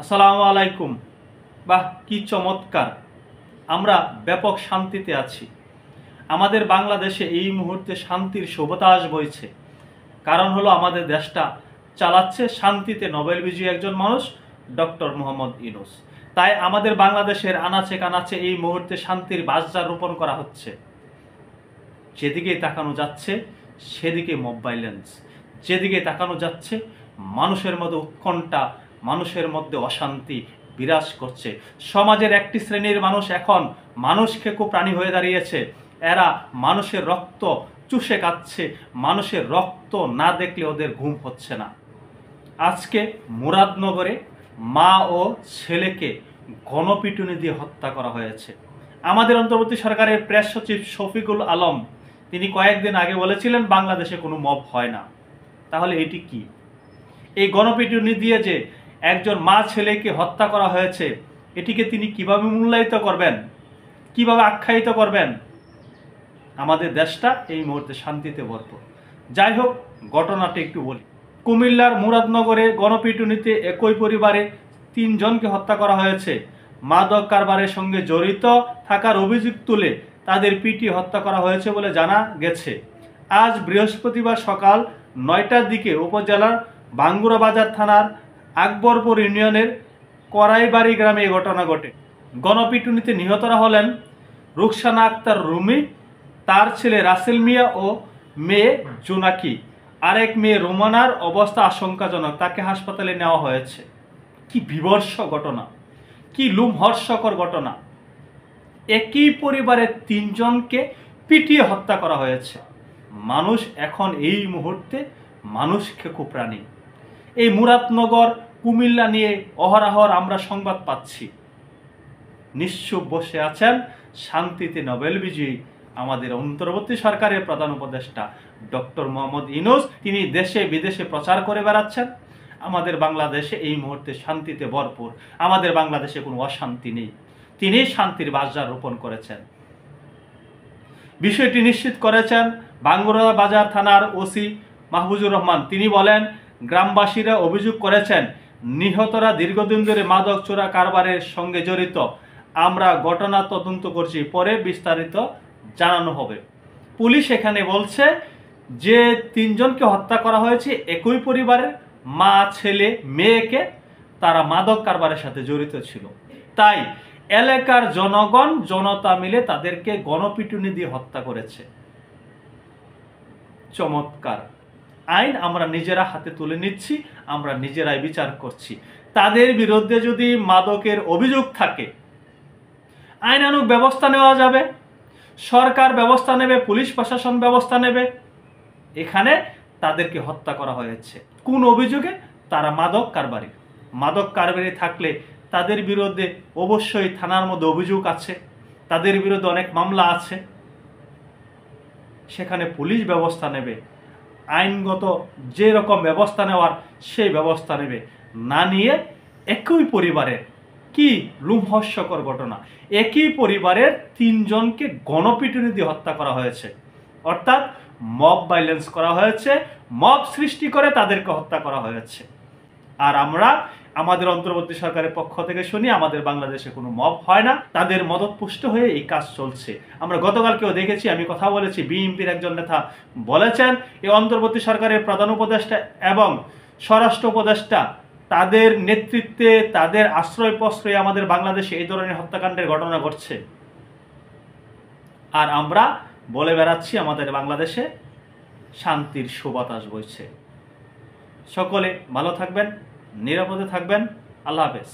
আসসালামু আলাইকুম। বাহ, কি চমৎকার! আমরা ব্যাপক শান্তিতে আছি। আমাদের বাংলাদেশে এই মুহূর্তে শান্তির সুবাতাস বইছে। কারণ হলো আমাদের দেশটা চালাচ্ছে শান্তিতে নোবেল বিজয়ী একজন মানুষ, ডক্টর মোহাম্মদ ইউনূস। তাই আমাদের বাংলাদেশের আনাচে কানাচে এই মুহূর্তে শান্তির বাসযাত্রা রোপণ করা হচ্ছে। যেদিকে তাকানো যাচ্ছে সেদিকে মব ভায়োলেন্স, যেদিকে তাকানো যাচ্ছে মানুষের মধ্যে উৎকণ্ঠা, মানুষের মধ্যে অশান্তি বিরাজ করছে। সমাজের একটি শ্রেণীর মানুষ এখন মানুষ খেকো প্রাণী হয়ে দাঁড়িয়েছে। এরা মানুষের রক্ত চুষে খাচ্ছে, মানুষের রক্ত না দেখলে ওদের ঘুম হচ্ছে না। আজকে মুরাদনগরে মা ও ছেলেকে গণপিটুনি দিয়ে হত্যা করা হয়েছে। আমাদের অন্তর্বর্তী সরকারের প্রেস সচিব শফিকুল আলম তিনি কয়েকদিন আগে বলেছিলেন বাংলাদেশে কোনো মব হয় না। তাহলে এটি কি? এই গণপিটুনি দিয়ে যে একজন মা ছেলেকে হত্যা করা হয়েছে, এটিকে তিনি কিভাবে মূল্যায়িত করবেন, কিভাবে আখ্যায়িত করবেন? আমাদের দেশটা এই মুহূর্তে শান্তিতে ভরপুর। যাই হোক, ঘটনাটা একটু বলি। কুমিল্লার মুরাদনগরে গণপিটুনিতে একই পরিবারে 3 জনকে হত্যা করা হয়েছে। মাদক কারবারের সঙ্গে জড়িত থাকার অভিযোগ তুলে তাদের পিটিয়ে হত্যা করা হয়েছে বলে জানা গেছে। আজ বৃহস্পতিবার সকাল 9টার দিকে উপজেলার বাঙ্গুরা বাজার থানার আকবরপুর ইউনিয়নের করাইবাড়ি গ্রামে এই ঘটনা ঘটে। গণপিটুনিতে নিহতরা হলেন রুকসানা আক্তার রুমি, তার ছেলে রাসেল মিয়া ও মেয়ে জোনাকি। আরেক মেয়ে রোমানার অবস্থা আশঙ্কাজনক, তাকে হাসপাতালে নেওয়া হয়েছে। কি বিভৎস ঘটনা, কি লোমহর্ষকর ঘটনা! একই পরিবারের 3 জনকে পিটিয়ে হত্যা করা হয়েছে। মানুষ এখন এই মুহূর্তে মানুষ খেকো প্রাণী। এই মুরাদনগর কুমিল্লা নিয়ে অহরহ আমরা সংবাদ পাচ্ছি। নিশ্চুপ বসে আছেন শান্তিতে নোবেল বিজয়ী আমাদের অন্তর্বর্তী সরকারের প্রধান উপদেষ্টা ডক্টর মোহাম্মদ ইউনূস। তিনি দেশে বিদেশে প্রচার করে বেড়াচ্ছেন আমাদের বাংলাদেশে এই মুহূর্তে শান্তিতে ভরপুর, আমাদের বাংলাদেশে কোনো অশান্তি নেই। তিনি শান্তির বাসযাত্রা রোপণ করেছেন। বিষয়টি নিশ্চিত করেছেন বাঙ্গুরা বাজার থানার ওসি মাহফুজুর রহমান। তিনি বলেন, গ্রামবাসীরা অভিযোগ করেছেন নিহতরা দীর্ঘদিন ধরে মাদক চোরা কারবারের সঙ্গে জড়িত। আমরা ঘটনা তদন্ত করছি, পরে বিস্তারিত জানানো হবে। পুলিশ এখানে বলছে যে 3 জনকে হত্যা করা হয়েছে একই পরিবারের মা ছেলে মেয়েকে, তারা মাদক কারবারের সাথে জড়িত ছিল। তাই এলাকার জনগণ জনতা মিলে তাদেরকে গণপিটুনি দিয়ে হত্যা করেছে। চমৎকার! আইন আমরা নিজেরা হাতে তুলে নিচ্ছি, আমরা নিজেরাই বিচার করছি। তাদের বিরুদ্ধে যদি মাদকের অভিযোগ থাকে আইনানুগ ব্যবস্থা নেওয়া যাবে, সরকার ব্যবস্থা নেবে, পুলিশ প্রশাসন ব্যবস্থা নেবে। এখানে তাদেরকে হত্যা করা হয়েছে কোন অভিযোগে? তারা মাদক কারবারি থাকলে তাদের বিরুদ্ধে অবশ্যই থানার মধ্যে অভিযোগ আছে, তাদের বিরুদ্ধে অনেক মামলা আছে, সেখানে পুলিশ ব্যবস্থা নেবে, আইনগত যে রকম ব্যবস্থা নেওয়ার সেই ব্যবস্থা নেবে। না নিয়ে একই পরিবারের, কি লোমহর্ষকর ঘটনা, একই পরিবারের 3 জনকে গণপিটুনি দিয়ে হত্যা করা হয়েছে। অর্থাৎ মব ভায়োলেন্স করা হয়েছে, মব সৃষ্টি করে তাদেরকে হত্যা করা হয়েছে। আর আমরা আমাদের অন্তর্বর্তী সরকারের পক্ষ থেকে শুনি আমাদের বাংলাদেশে কোনো মব হয় না, তাদের মদতপুষ্ট হয়ে এই কাজ চলছে। আমরা গতকালকেও দেখেছি, আমি কথা বলেছি, বিএনপির একজন নেতা বলেছেন এই অন্তর্বর্তী সরকারের প্রধান উপদেষ্টা এবং স্বরাষ্ট্র উপদেষ্টা তাদের নেতৃত্বে, তাদের আশ্রয় প্রশ্রয়ে আমাদের বাংলাদেশে এই ধরনের হত্যাকাণ্ডের ঘটনা ঘটছে। আর আমরা বলে বেড়াচ্ছি আমাদের বাংলাদেশে শান্তির সুবাতাস বইছে। সকলে ভালো থাকবেন, নিরাপদে থাকবেন। আল্লাহ হাফেজ।